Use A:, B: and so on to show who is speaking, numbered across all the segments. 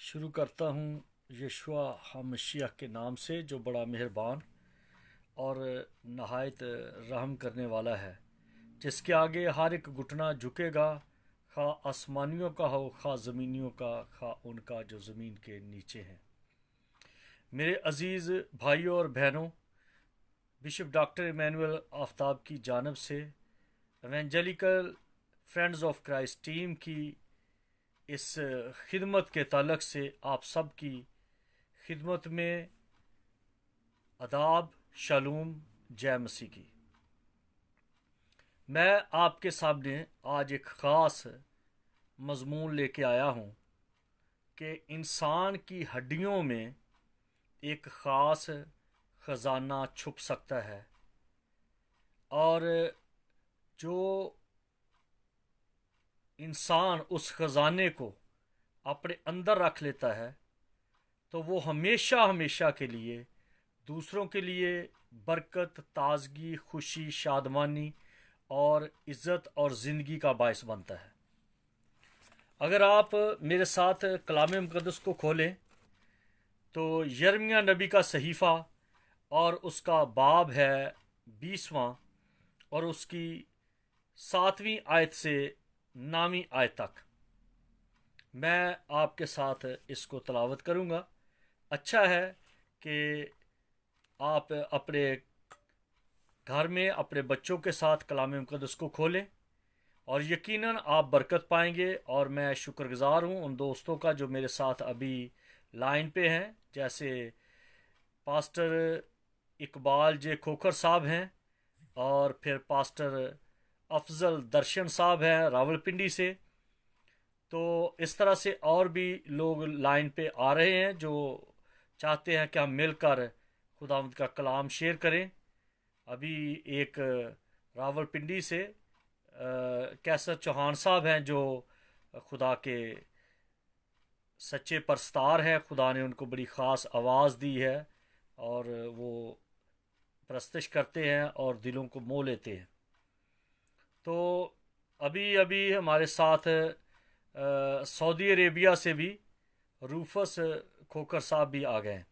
A: شروع کرتا ہوں یشوع ہمشیہ کے نام سے جو بڑا مہربان اور نہایت رحم کرنے والا ہے، جس کے آگے ہر ایک گھٹنا جھکے گا، خواہ آسمانیوں کا ہو خواہ زمینیوں کا، خواہ ان کا جو زمین کے نیچے ہیں۔ میرے عزیز بھائیوں اور بہنوں، بشپ ڈاکٹر ایمینول آفتاب کی جانب سے ایونجلیکل فرینڈز آف کرائسٹ ٹیم کی اس خدمت کے تعلق سے آپ سب کی خدمت میں آداب، شالوم، جے مسیح کی۔ میں آپ کے سامنے آج ایک خاص مضمون لے کے آیا ہوں کہ انسان کی ہڈیوں میں ایک خاص خزانہ چھپ سکتا ہے، اور جو انسان اس خزانے کو اپنے اندر رکھ لیتا ہے تو وہ ہمیشہ ہمیشہ کے لیے دوسروں کے لیے برکت، تازگی، خوشی، شادمانی اور عزت اور زندگی کا باعث بنتا ہے۔ اگر آپ میرے ساتھ کلام مقدس کو کھولیں تو یرمیہ نبی کا صحیفہ اور اس کا باب ہے 20واں، اور اس کی 7ویں آیت سے 9ویں آیت تک میں آپ کے ساتھ اس کو تلاوت کروں گا۔ اچھا ہے کہ آپ اپنے گھر میں اپنے بچوں کے ساتھ کلام مقدس کو کھولیں، اور یقیناً آپ برکت پائیں گے۔ اور میں شکر گزار ہوں ان دوستوں کا جو میرے ساتھ ابھی لائن پہ ہیں، جیسے پاسٹر اقبال جے کھوکھر صاحب ہیں، اور پھر پاسٹر افضل درشن صاحب ہیں راولپنڈی سے۔ تو اس طرح سے اور بھی لوگ لائن پہ آ رہے ہیں جو چاہتے ہیں کہ ہم مل کر خداوند کا کلام شیئر کریں۔ ابھی ایک راولپنڈی سے کیسر چوہان صاحب ہیں جو خدا کے سچے پرستار ہیں، خدا نے ان کو بڑی خاص آواز دی ہے، اور وہ پرستش کرتے ہیں اور دلوں کو مو لیتے ہیں۔ تو ابھی ہمارے ساتھ سعودی عربیہ سے بھی روفس کھوکر صاحب بھی آ گئے ہیں۔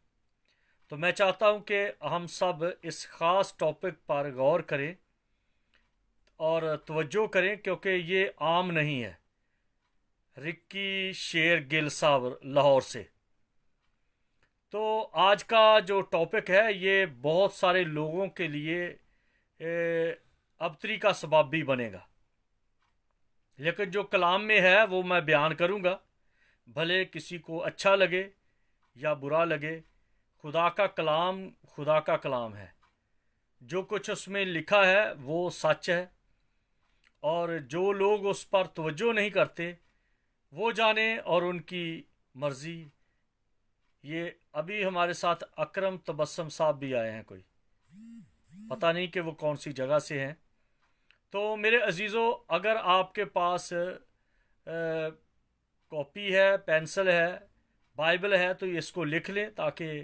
A: تو میں چاہتا ہوں کہ ہم سب اس خاص ٹاپک پر غور کریں اور توجہ کریں، کیونکہ یہ عام نہیں ہے۔ رکی شیر گل صاحب لاہور سے۔ تو آج کا جو ٹاپک ہے یہ بہت سارے لوگوں کے لیے ابتری کا سبب بھی بنے گا، لیکن جو کلام میں ہے وہ میں بیان کروں گا، بھلے کسی کو اچھا لگے یا برا لگے۔ خدا کا کلام ہے، جو کچھ اس میں لکھا ہے وہ سچ ہے، اور جو لوگ اس پر توجہ نہیں کرتے وہ جانیں اور ان کی مرضی۔ یہ ابھی ہمارے ساتھ اکرم تبسم صاحب بھی آئے ہیں، کوئی پتہ نہیں کہ وہ کون سی جگہ سے ہیں۔ تو میرے عزیزوں، اگر آپ کے پاس کاپی ہے، پینسل ہے، بائبل ہے تو اس کو لکھ لیں، تاکہ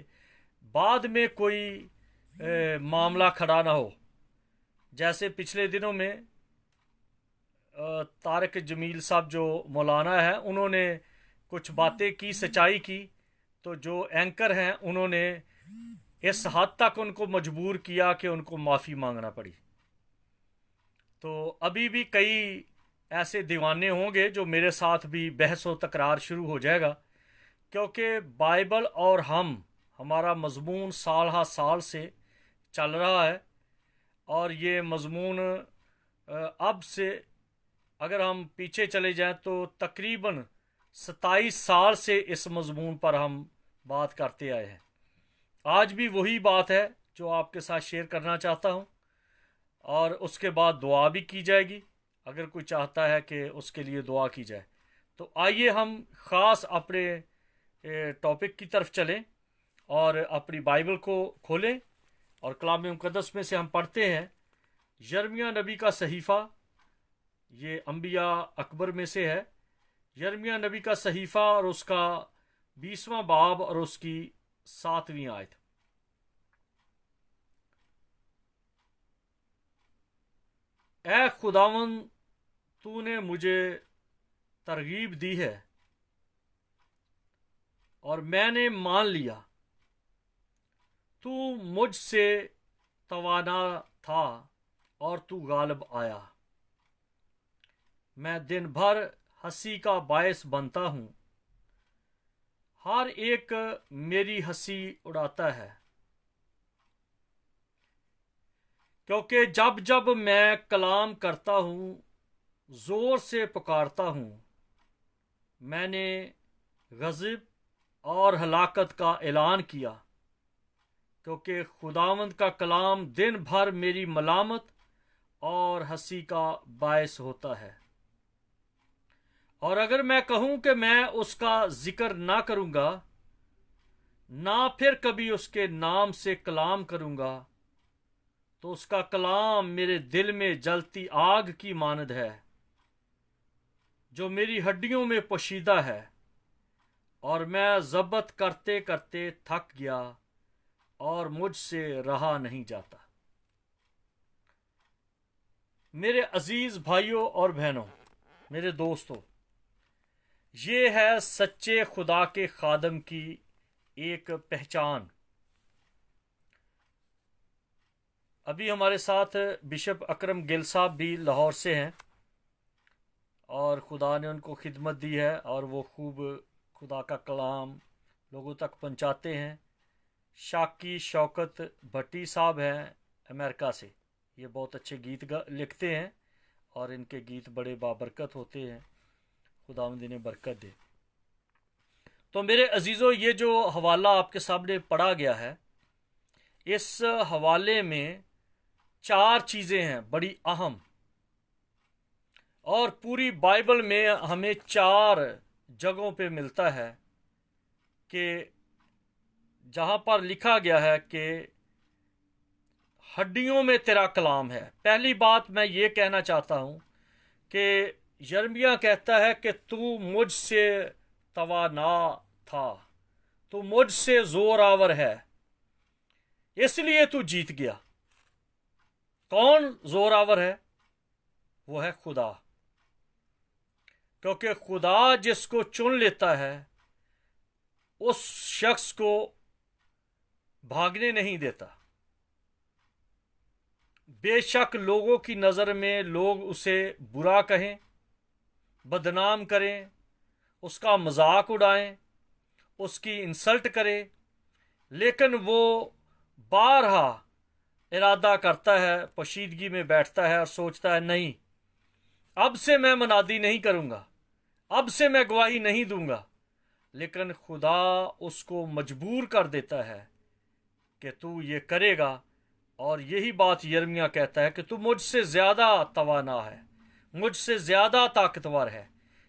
A: بعد میں کوئی معاملہ کھڑا نہ ہو۔ جیسے پچھلے دنوں میں طارق جمیل صاحب جو مولانا ہے، انہوں نے کچھ باتیں کی، سچائی کی، تو جو اینکر ہیں انہوں نے اس حد تک ان کو مجبور کیا کہ ان کو معافی مانگنا پڑی۔ تو ابھی بھی کئی ایسے دیوانے ہوں گے جو میرے ساتھ بھی بحث و تکرار شروع ہو جائے گا، کیونکہ بائبل اور ہمارا مضمون سال ہا سال سے چل رہا ہے، اور یہ مضمون اب سے اگر ہم پیچھے چلے جائیں تو تقریباً 27 سال سے اس مضمون پر ہم بات کرتے آئے ہیں۔ آج بھی وہی بات ہے جو آپ کے ساتھ شیئر کرنا چاہتا ہوں، اور اس کے بعد دعا بھی کی جائے گی اگر کوئی چاہتا ہے کہ اس کے لیے دعا کی جائے۔ تو آئیے ہم خاص اپنے ٹاپک کی طرف چلیں اور اپنی بائبل کو کھولیں، اور کلام مقدس میں سے ہم پڑھتے ہیں یرمیہ نبی کا صحیفہ۔ یہ انبیاء اکبر میں سے ہے، یرمیہ نبی کا صحیفہ اور اس کا 20واں باب اور اس کی 7ویں آیت۔ اے خداوند، تو نے مجھے ترغیب دی ہے، اور میں نے مان لیا تو مجھ سے توانا تھا اور تو غالب آیا۔ میں دن بھر ہنسی کا باعث بنتا ہوں، ہر ایک میری ہنسی اڑاتا ہے، کیونکہ جب جب میں کلام کرتا ہوں زور سے پکارتا ہوں، میں نے غضب اور ہلاکت کا اعلان کیا، کیونکہ خداوند کا کلام دن بھر میری ملامت اور ہنسی کا باعث ہوتا ہے۔ اور اگر میں کہوں کہ میں اس کا ذکر نہ کروں گا، نہ پھر کبھی اس کے نام سے کلام کروں گا، تو اس کا کلام میرے دل میں جلتی آگ کی مانند ہے، جو میری ہڈیوں میں پوشیدہ ہے، اور میں ضبط کرتے کرتے تھک گیا اور مجھ سے رہا نہیں جاتا۔ میرے عزیز بھائیوں اور بہنوں، میرے دوستوں، یہ ہے سچے خدا کے خادم کی ایک پہچان۔ ابھی ہمارے ساتھ بشپ اکرم گل صاحب بھی لاہور سے ہیں، اور خدا نے ان کو خدمت دی ہے اور وہ خوب خدا کا کلام لوگوں تک پہنچاتے ہیں۔ شاکی شوکت بھٹی صاحب ہیں امریکہ سے، یہ بہت اچھے گیت لکھتے ہیں اور ان کے گیت بڑے بابرکت ہوتے ہیں، خداوند انہیں برکت دے۔ تو میرے عزیزو، یہ جو حوالہ آپ کے سامنے پڑھا گیا ہے، اس حوالے میں 4 چیزیں ہیں بڑی اہم، اور پوری بائبل میں ہمیں 4 جگہوں پہ ملتا ہے کہ جہاں پر لکھا گیا ہے کہ ہڈیوں میں تیرا کلام ہے۔ پہلی بات میں یہ کہنا چاہتا ہوں کہ یرمیہ کہتا ہے کہ تو مجھ سے توانا تھا، تو مجھ سے زور آور ہے، اس لیے تو جیت گیا۔ کون زور آور ہے؟ وہ ہے خدا، کیونکہ خدا جس کو چن لیتا ہے اس شخص کو بھاگنے نہیں دیتا۔ بے شک لوگوں کی نظر میں لوگ اسے برا کہیں، بدنام کریں، اس کا مذاق اڑائیں، اس کی انسلٹ کرے، لیکن وہ بارہا ارادہ کرتا ہے، پوشیدگی میں بیٹھتا ہے اور سوچتا ہے نہیں، اب سے میں منادی نہیں کروں گا، اب سے میں گواہی نہیں دوں گا، لیکن خدا اس کو مجبور کر دیتا ہے کہ تو یہ کرے گا۔ اور یہی بات یرمیہ کہتا ہے کہ تو مجھ سے زیادہ توانا ہے، مجھ سے زیادہ طاقتور ہے،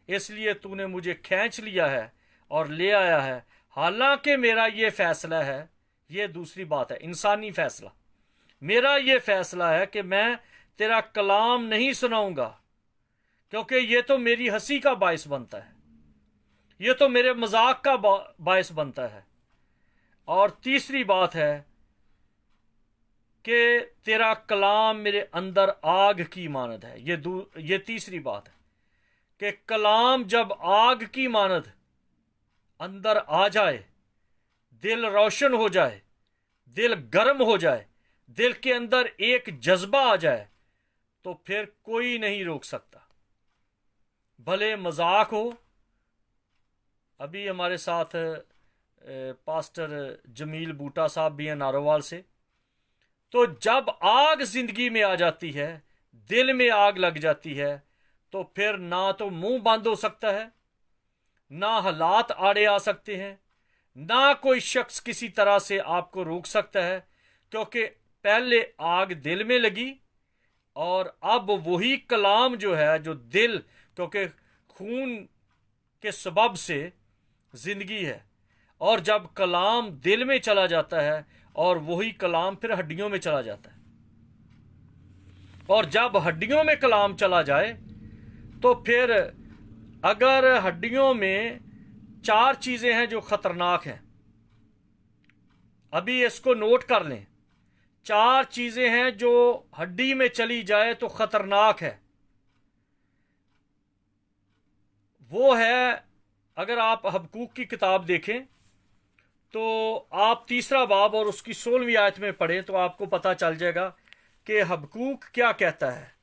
A: اس لیے تو نے مجھے کھینچ لیا ہے اور لے آیا ہے، حالانکہ میرا یہ فیصلہ ہے۔ یہ دوسری بات ہے، انسانی فیصلہ۔ میرا یہ فیصلہ ہے کہ میں تیرا کلام نہیں سناؤں گا، کیونکہ یہ تو میری ہنسی کا باعث بنتا ہے، یہ تو میرے مذاق کا باعث بنتا ہے۔ اور تیسری بات ہے کہ تیرا کلام میرے اندر آگ کی مانند ہے۔ یہ تیسری بات ہے کہ کلام جب آگ کی مانند اندر آ جائے، دل روشن ہو جائے، دل گرم ہو جائے، دل کے اندر ایک جذبہ آ جائے، تو پھر کوئی نہیں روک سکتا، بھلے مذاق ہو۔ ابھی ہمارے ساتھ پاسٹر جمیل بوٹا صاحب بھی ہیں نارووال سے۔ تو جب آگ زندگی میں آ جاتی ہے، دل میں آگ لگ جاتی ہے، تو پھر نہ تو منہ بند ہو سکتا ہے، نہ حالات آڑے آ سکتے ہیں، نہ کوئی شخص کسی طرح سے آپ کو روک سکتا ہے، کیونکہ پہلے آگ دل میں لگی، اور اب وہی کلام جو ہے، جو دل، کیونکہ خون کے سبب سے زندگی ہے، اور جب کلام دل میں چلا جاتا ہے اور وہی کلام پھر ہڈیوں میں چلا جاتا ہے، اور جب ہڈیوں میں کلام چلا جائے تو پھر اگر ہڈیوں میں 4 چیزیں ہیں جو خطرناک ہیں، ابھی اس کو نوٹ کر لیں، 4 چیزیں ہیں جو ہڈی میں چلی جائے تو خطرناک ہے۔ وہ ہے، اگر آپ حبقوق کی کتاب دیکھیں तो आप तीसरा बाब और उसकी 16वीं आयत में पढ़ें तो आपको पता चल जाएगा कि हबकूक क्या कहता है।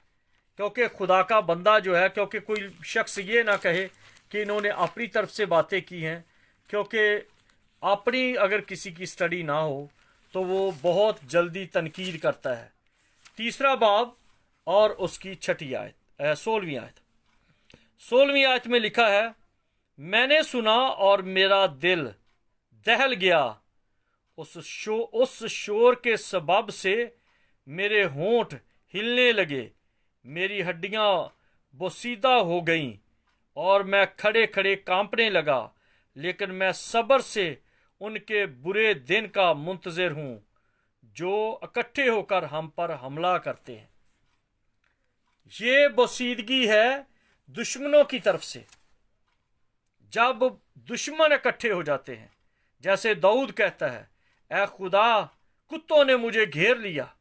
A: क्योंकि खुदा का बंदा जो है, क्योंकि कोई शख्स ये ना कहे कि इन्होंने अपनी तरफ से बातें की हैं, क्योंकि अपनी अगर किसी की स्टडी ना हो तो वो बहुत जल्दी तनकीद करता है। तीसरा बाब और उसकी 6वीं आयत 16वीं आयत 16वीं आयत में लिखा है, मैंने सुना और मेरा दिल दहल गया, उस शोर के सबब से मेरे होंठ हिलने लगे, मेरी हड्डियां बोसीदा हो गईं और मैं खड़े खड़े कांपने लगा। लेकिन मैं सब्र से उनके बुरे दिन का मुंतज़िर हूं जो इकट्ठे होकर हम पर हमला करते हैं। ये बोसीदगी है दुश्मनों की तरफ से। जब दुश्मन इकट्ठे हो जाते हैं, जैसे दाऊद कहता है, ऐ खुदा कुत्तों ने मुझे घेर लिया।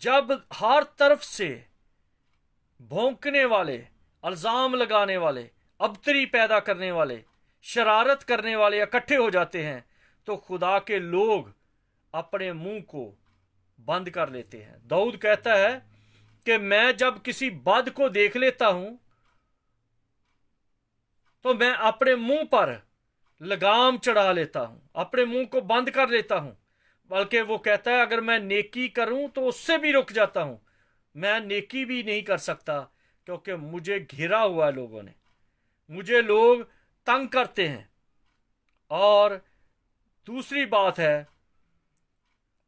A: जब हर तरफ से भौंकने वाले, इल्जाम लगाने वाले, अबतरी पैदा करने वाले, शरारत करने वाले इकट्ठे हो जाते हैं तो खुदा के लोग अपने मुंह को बंद कर लेते हैं। दाऊद कहता है कि मैं जब किसी बद को देख लेता हूं तो मैं अपने मुंह पर लगाम चढ़ा लेता हूं, अपने मुंह को बंद कर लेता हूं। बल्कि वो कहता है अगर मैं नेकी करूं तो उससे भी रुक जाता हूं, मैं नेकी भी नहीं कर सकता क्योंकि मुझे घिरा हुआ है लोगों ने, मुझे लोग तंग करते हैं। और दूसरी बात है,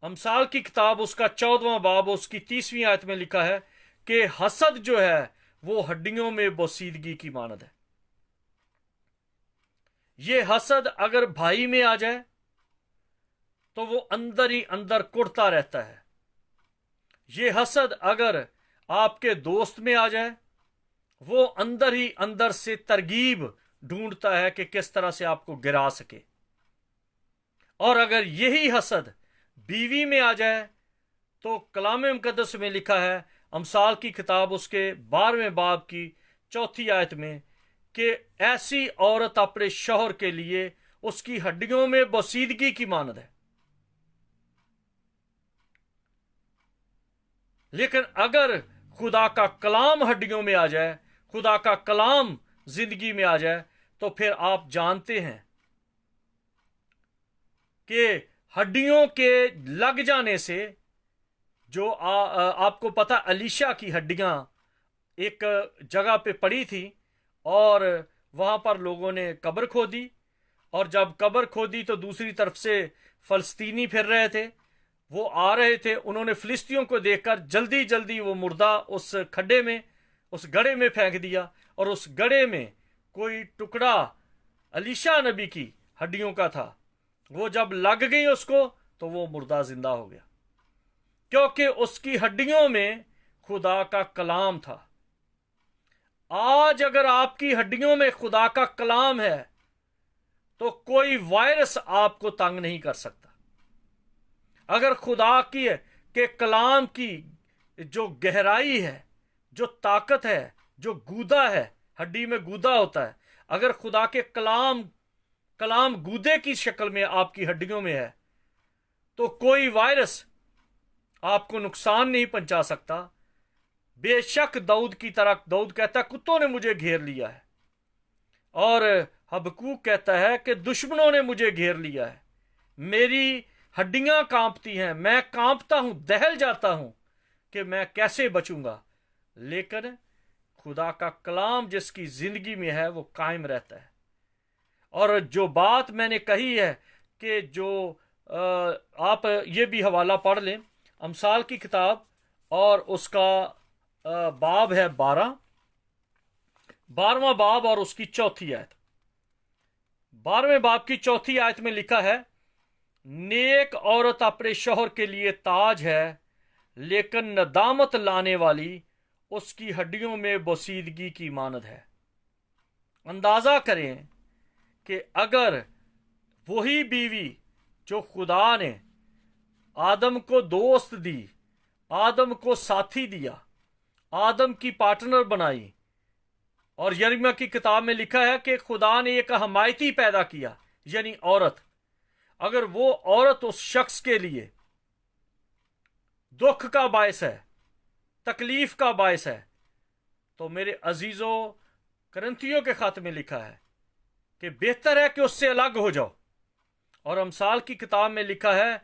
A: अमसाल की किताब उसका 14वां बाब उसकी 30वीं आयत में लिखा है कि हसद जो है वो हड्डियों में बोसीदगी की मानद है। ये हसद अगर भाई में आ जाए तो वो अंदर ही अंदर कुढ़ता रहता है। ये हसद अगर आपके दोस्त में आ जाए, वो अंदर ही अंदर से तरगीब ढूंढता है कि किस तरह से आपको गिरा सके। और अगर यही हसद बीवी में आ जाए तो कलाम मुकद्दस में लिखा है, अमसाल की किताब उसके 12वें बाब की 4थी आयत में, कि ऐसी औरत अपने शौहर के लिए उसकी हड्डियों में बोसीदगी की मानद है। लेकिन अगर खुदा का कलाम हड्डियों में आ जाए, खुदा का कलाम जिंदगी में आ जाए, तो फिर आप जानते हैं कि हड्डियों के लग जाने से जो आपको पता, अलीशा की हड्डियां एक जगह पे पड़ी थी और वहां पर लोगों ने कब्र खोदी, और जब कब्र खोदी तो दूसरी तरफ से फलस्तीनी फिर रहे थे, वो आ रहे थे। उन्होंने फिलिस्तियों को देखकर जल्दी जल्दी वो मुर्दा उस खड्डे में, उस गड्ढे में फेंक दिया, और उस गड्ढे में कोई टुकड़ा अलीशा नबी की हड्डियों का था। वो जब लग गई उसको तो वो मुर्दा जिंदा हो गया, क्योंकि उसकी हड्डियों में खुदा का कलाम था। आज अगर आपकी हड्डियों में खुदा का कलाम है तो कोई वायरस आपको तंग नहीं कर सकता। अगर खुदा की के कलाम की जो गहराई है, जो ताकत है, जो गूदा है, हड्डी में गूदा होता है, अगर खुदा के कलाम गूदे की शक्ल में आपकी हड्डियों में है तो कोई वायरस आपको नुकसान नहीं पहुंचा सकता। बेशक दाऊद की तरह, दाऊद कहता है कुत्तों ने मुझे घेर लिया है, और हबकूक कहता है कि दुश्मनों ने मुझे घेर लिया है, मेरी हड्डियां कांपती हैं, मैं कांपता हूं, दहल जाता हूं कि मैं कैसे बचूंगा। लेकिन खुदा का कलाम जिसकी जिंदगी में है वो कायम रहता है। और जो बात मैंने कही है कि जो आप ये भी हवाला पढ़ लें, अमसाल की किताब और उसका बाब है 12वां बाब और उसकी 4थी आयत। 12वें बाब की 4थी आयत में लिखा है, नेक औरत अपने शौहर के लिए ताज है, लेकिन नदामत लाने वाली उसकी हड्डियों में बोसीदगी की मानद है। अंदाजा करें कि अगर वही बीवी जो खुदा ने आदम को दोस्त दी, आदम को साथी दिया, आदम की पार्टनर बनाई, اور यिर्मयाह की किताब में लिखा है कि खुदा ने एक हमायती पैदा किया, यानी औरत। अगर वो औरत उस शख्स के लिए दुख का बायस है, तकलीफ का बायस है, तो मेरे अजीजों, करंथियों के खत में लिखा है कि बेहतर है कि उससे अलग हो जाओ। और अमसाल की किताब में लिखा है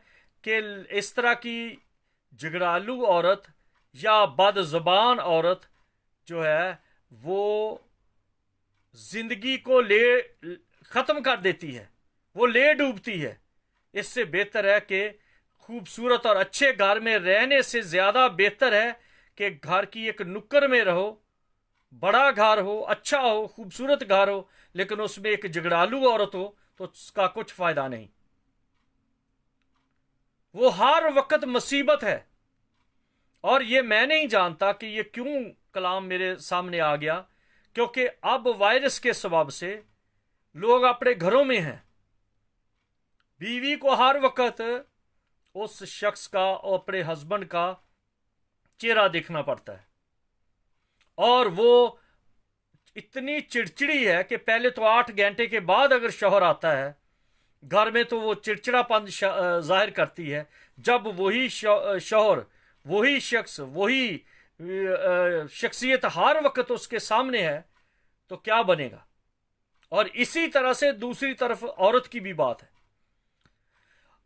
A: कि इस तरह की झगड़ालू औरत या बदज़बान औरत जो है वो जिंदगी को ले ख़त्म कर देती है, वो ले डूबती है। इससे बेहतर है कि खूबसूरत और अच्छे घर में रहने से ज़्यादा बेहतर है कि घर की एक नुक्कड़ में रहो, बड़ा घर हो, अच्छा हो, खूबसूरत घर हो, लेकिन उसमें एक झगड़ालू औरत हो तो उसका कुछ फ़ायदा नहीं। वो हर वक्त मुसीबत है। और ये मैं नहीं जानता कि ये क्यों कलाम मेरे सामने आ गया, क्योंकि अब वायरस के सबब से लोग अपने घरों में हैं। बीवी को हर वक्त उस शख्स का और अपने हस्बैंड का चेहरा देखना पड़ता है, और वो इतनी चिड़चिड़ी है कि पहले तो 8 घंटे के बाद अगर शौहर आता है घर में तो वो चिड़चिड़ापन जाहिर करती है। जब वही शौहर, वही शख्स, वही शख्सियत हर वक्त उसके सामने है तो क्या बनेगा। और इसी तरह से दूसरी तरफ औरत की भी बात है।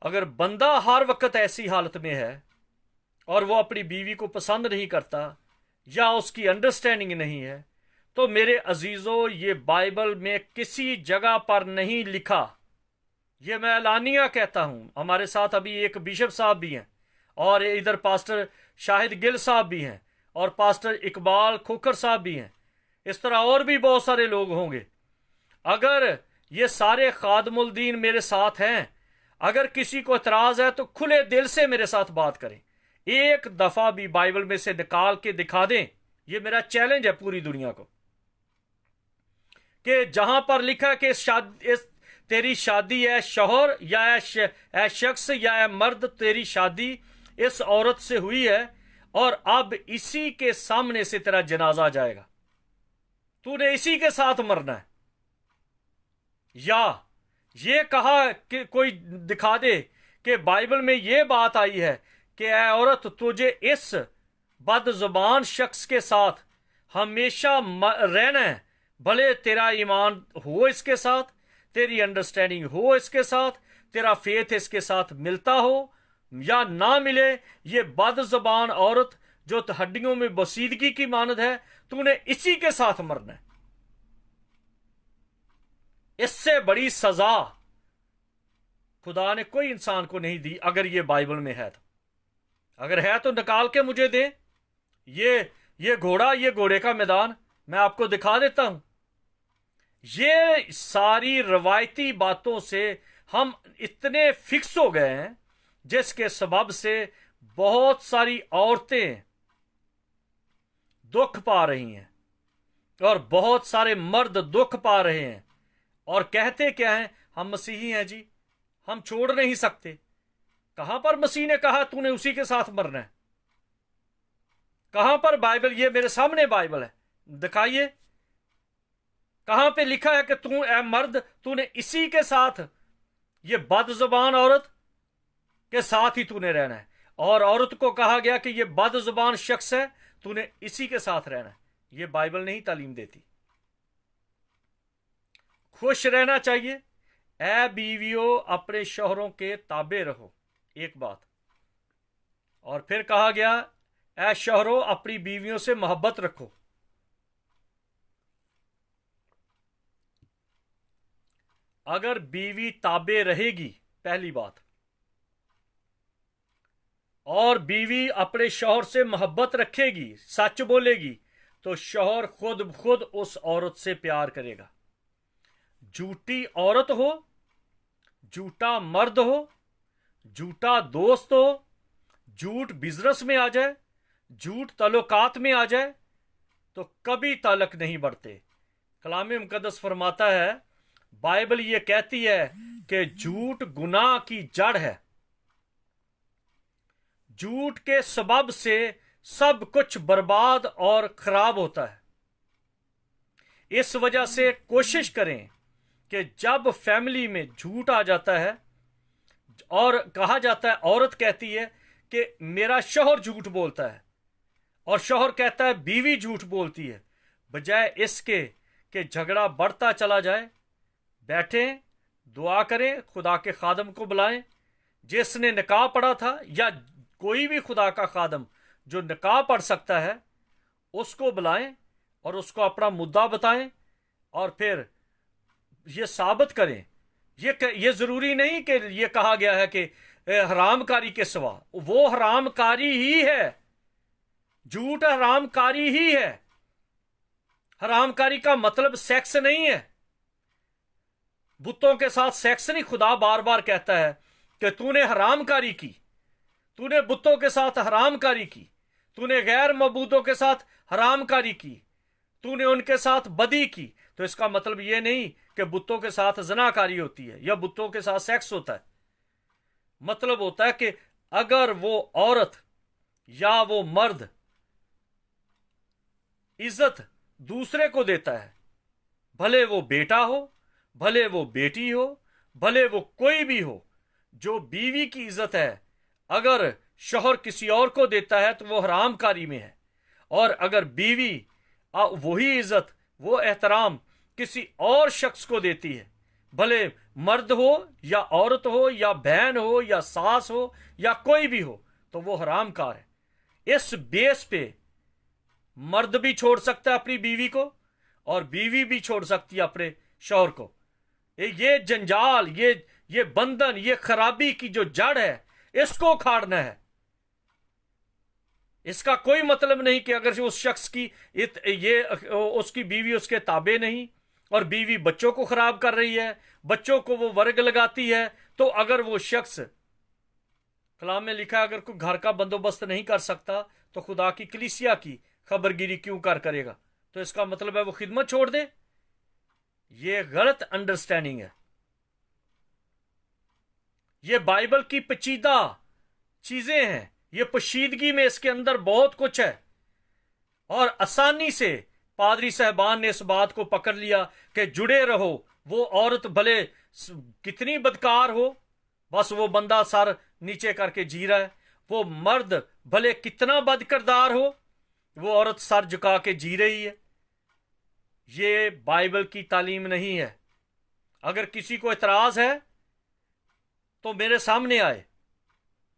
A: अगर बंदा हर वक्त ऐसी हालत में है और वो अपनी बीवी को पसंद नहीं करता या उसकी अंडरस्टैंडिंग नहीं है, तो मेरे अजीजों, ये बाइबल में किसी जगह पर नहीं लिखा। ये मैं एलानिया कहता हूं। हमारे साथ अभी एक बिशप साहब भी हैं, और इधर पास्टर शाहिद गिल साहब भी हैं, और पास्टर इकबाल खोखर साहब भी हैं। इस तरह और भी बहुत सारे लोग होंगे। अगर ये सारे खादमुल दीन मेरे साथ हैं, अगर किसी को एतराज है तो खुले दिल से मेरे साथ बात करें। एक दफा भी बाइबल में से निकाल के दिखा दें। ये मेरा चैलेंज है पूरी दुनिया को, कि जहां पर लिखा कि तेरी शादी है शौहर या है शख्स या है मर्द, तेरी शादी इस औरत से हुई है और अब इसी के सामने से तेरा जनाजा जाएगा, तूने इसी के साथ मरना है। या ये कहा कि कोई दिखा दे कि बाइबल में ये बात आई है कि ऐ औरत, तुझे इस बदजुबान शख्स के साथ हमेशा रहना है, भले तेरा ईमान हो इसके साथ, तेरी अंडरस्टैंडिंग हो इसके साथ, तेरा फेथ इसके साथ मिलता हो या ना मिले। ये बदजुबान औरत जो हड्डियों में बसीदगी की मानद है, तूने इसी के साथ मरना है। इससे बड़ी सजा खुदा ने कोई इंसान को नहीं दी। अगर ये बाइबल में है तो, अगर है तो निकाल के मुझे दे। ये घोड़ा, ये घोड़े का मैदान मैं आपको दिखा देता हूं। ये सारी रवायती बातों से हम इतने फिक्स हो गए हैं, जिसके सबब से बहुत सारी औरतें दुख पा रही हैं और बहुत सारे मर्द दुख पा रहे हैं, और कहते क्या हैं, हम मसीही हैं जी, हम छोड़ नहीं सकते। कहां पर मसीह ने कहा तूने उसी के साथ मरना है? कहां पर बाइबल, ये मेरे सामने बाइबल है, दिखाइए कहां पे लिखा है कि तू ऐ मर्द, तूने इसी के साथ, ये बदजुबान औरत के साथ ही तूने रहना है। और औरत को कहा गया कि ये बदजुबान शख्स है, तूने इसी के साथ रहना है। ये बाइबल नहीं तालीम देती। खुश रहना चाहिए। ऐ बीवियों, अपने शौहरों के ताबे रहो, एक बात। और फिर कहा गया, ऐ शौहरों, अपनी बीवियों से मोहब्बत रखो। अगर बीवी ताबे रहेगी, पहली बात, और बीवी अपने शौहर से मोहब्बत रखेगी, सच बोलेगी, तो शौहर खुद उस औरत से प्यार करेगा। झूठी औरत हो, झूठा मर्द हो, झूठा दोस्त हो, झूठ बिजनेस में आ जाए, झूठ ताल्लुकात में आ जाए, तो कभी ताल्लुक नहीं बढ़ते। कलाम मुकद्दस फरमाता है, बाइबल ये कहती है कि झूठ गुनाह की जड़ है। झूठ के सबब से सब कुछ बर्बाद और खराब होता है। इस वजह से कोशिश करें कि जब फैमिली में झूठ आ जाता है और कहा जाता है, औरत कहती है कि मेरा शौहर झूठ बोलता है, और शौहर कहता है बीवी झूठ बोलती है, बजाय इसके कि झगड़ा बढ़ता चला जाए, बैठें, दुआ करें, खुदा के खादम को बुलाएं, जिसने निकाह पढ़ा था या कोई भी खुदा का खादम जो निकाह पढ़ सकता है उसको बुलाएं और उसको अपना मुद्दा बताएं, और फिर ये साबित करें। ये जरूरी नहीं कि ये कहा गया है कि हरामकारी के सिवा, वो हरामकारी ही है, झूठ हरामकारी ही है। हरामकारी का मतलब सेक्स नहीं है, बुतों के साथ सेक्स नहीं। खुदा बार बार कहता है कि तूने हरामकारी की, तूने बुतों के साथ हरामकारी की, तूने गैर मबूदों के साथ हरामकारी की, तूने उनके साथ बदी की। तो इसका मतलब ये नहीं कि बुतों के साथ ज़नाकारी होती है या बुतों के साथ सेक्स होता है। मतलब होता है कि अगर वो औरत या वो मर्द इज्जत दूसरे को देता है, भले वो बेटा हो, भले वो बेटी हो, भले वो कोई भी हो, जो बीवी की इज्जत है अगर शौहर किसी और को देता है तो वो हरामकारी में है। और अगर बीवी वही इज्जत, वो एहतराम किसी और शख्स को देती है, भले मर्द हो या औरत हो या बहन हो या सास हो या कोई भी हो, तो वो हरामकार है। इस बेस पे मर्द भी छोड़ सकता है अपनी बीवी को और बीवी भी छोड़ सकती है अपने शौहर को। ये जंजाल, ये बंधन, ये खराबी की जो जड़ है, इसको उखाड़ना है। इसका कोई मतलब नहीं कि अगर उस शख्स की उसकी बीवी उसके ताबे नहीं और बीवी बच्चों को खराब कर रही है, बच्चों को वो वर्ग लगाती है, तो अगर वो शख्स, कलाम में लिखा है, अगर कोई घर का बंदोबस्त नहीं कर सकता तो खुदा की कलीसिया की खबरगिरी क्यों करेगा? तो इसका मतलब है वो खिदमत छोड़ दे। ये गलत अंडरस्टैंडिंग है। ये बाइबल की पेचीदा चीजें हैं, ये पोशीदगी में इसके अंदर बहुत कुछ है। और आसानी से पादरी साहबान ने इस बात को पकड़ लिया कि जुड़े रहो, वो औरत भले कितनी बदकार हो, बस वो बंदा सर नीचे करके जी रहा है, वो मर्द भले कितना बदकिरदार हो, वो औरत सर झुका के जी रही है। ये बाइबल की तालीम नहीं है। अगर किसी को इतराज है तो मेरे सामने आए,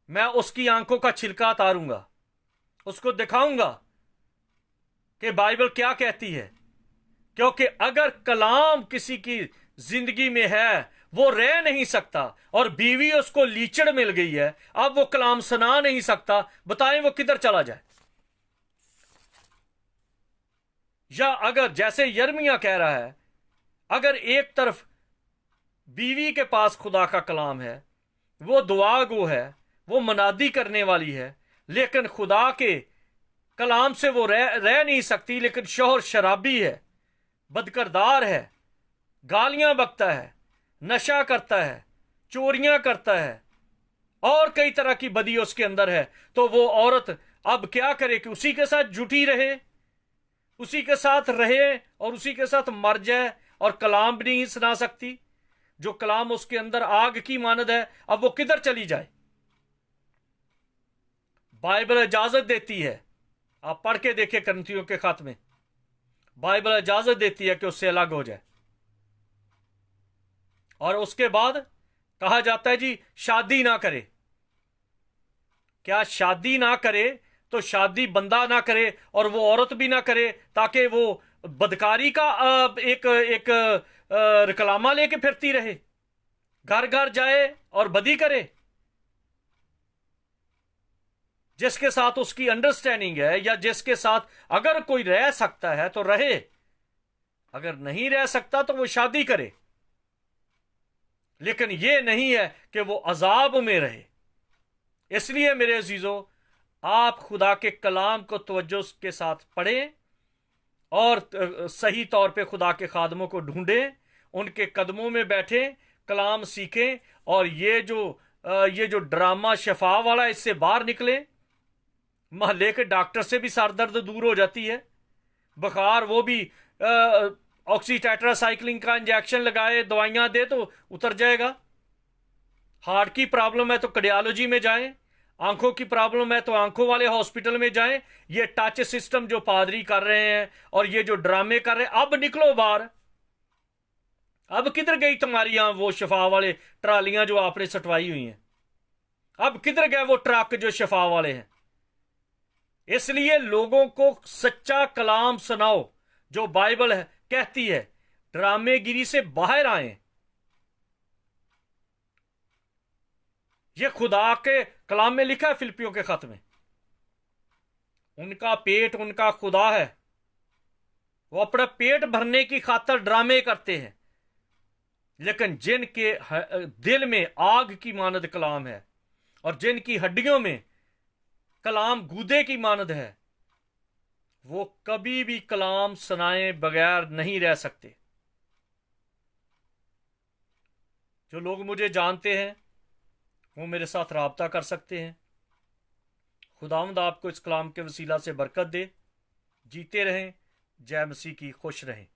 A: मैं उसकी आंखों का छिलका उतारूंगा, उसको दिखाऊंगा कि बाइबल क्या कहती है। क्योंकि अगर कलाम किसी की जिंदगी में है, वो रह नहीं सकता, और बीवी उसको लीचड़ मिल गई है, अब वो कलाम सुना नहीं सकता, बताएं वो किधर चला जाए। या अगर जैसे यर्मिया कह रहा है, अगर एक तरफ बीवी के पास खुदा का कलाम है, वो दुआ गो है, वो मनादी करने वाली है, लेकिन खुदा के कलाम से वो रह नहीं सकती, लेकिन शौहर शराबी है, बदकिरदार है, गालियां बकता है, नशा करता है, चोरियां करता है, और कई तरह की बदी उसके अंदर है, तो वो औरत अब क्या करे कि उसी के साथ जुटी रहे, उसी के साथ रहे और उसी के साथ मर जाए, और कलाम भी नहीं सुना सकती। जो कलाम उसके अंदर आग की मानद है, अब वो किधर चली जाए? बाइबल इजाजत देती है, आप पढ़ के देखें करंथियों के खत में, बाइबल इजाजत देती है कि उससे अलग हो जाए। और उसके बाद कहा जाता है जी शादी ना करे। क्या शादी ना करे तो शादी बंदा ना करे और वो औरत भी ना करे, ताकि वो बदकारी का एक रिकलामा लेके फिरती रहे, घर घर जाए और बदी करे? जिसके साथ उसकी अंडरस्टैंडिंग है, या जिसके साथ अगर कोई रह सकता है तो रहे, अगर नहीं रह सकता तो वो शादी करे, लेकिन ये नहीं है कि वो अजाब में रहे। इसलिए मेरे अजीजों, आप खुदा के कलाम को तवज्जो के साथ पढ़ें और सही तौर पे खुदा के खादमों को ढूंढें, उनके कदमों में बैठें, कलाम सीखें, और ये जो ड्रामा शफा वाला, इससे बाहर निकलें। महल्ले के डॉक्टर से भी सर दर्द दूर हो जाती है, बुखार वो भी ऑक्सी टेट्रासाइक्लिन का इंजेक्शन लगाए, दवाइयां दे तो उतर जाएगा। हार्ट की प्रॉब्लम है तो कार्डियोलॉजी में जाएं, आंखों की प्रॉब्लम है तो आंखों वाले हॉस्पिटल में जाएं। ये टच सिस्टम जो पादरी कर रहे हैं और ये जो ड्रामे कर रहे हैं, अब निकलो बाहर। अब किधर गई तुम्हारी वो शफा वाले ट्रालियां जो आपने सटवाई हुई हैं? अब किधर गए वो ट्रक जो शफा वाले हैं? इसलिए लोगों को सच्चा कलाम सुनाओ जो बाइबल है कहती है। ड्रामेगिरी से बाहर आए। ये खुदा के कलाम में लिखा है, फिलिपियों के खत में। उनका पेट उनका खुदा है। वो अपना पेट भरने की खातर ड्रामे करते हैं, लेकिन जिनके दिल में आग की मानद कलाम है और जिनकी हड्डियों में कलाम गूदे की मानद है, वो कभी भी कलाम सुनाए बगैर नहीं रह सकते। जो लोग मुझे जानते हैं वो मेरे साथ राब्ता कर सकते हैं। खुदावंद आपको इस कलाम के वसीला से बरकत दे। जीते रहें। जय मसीह की। खुश रहें।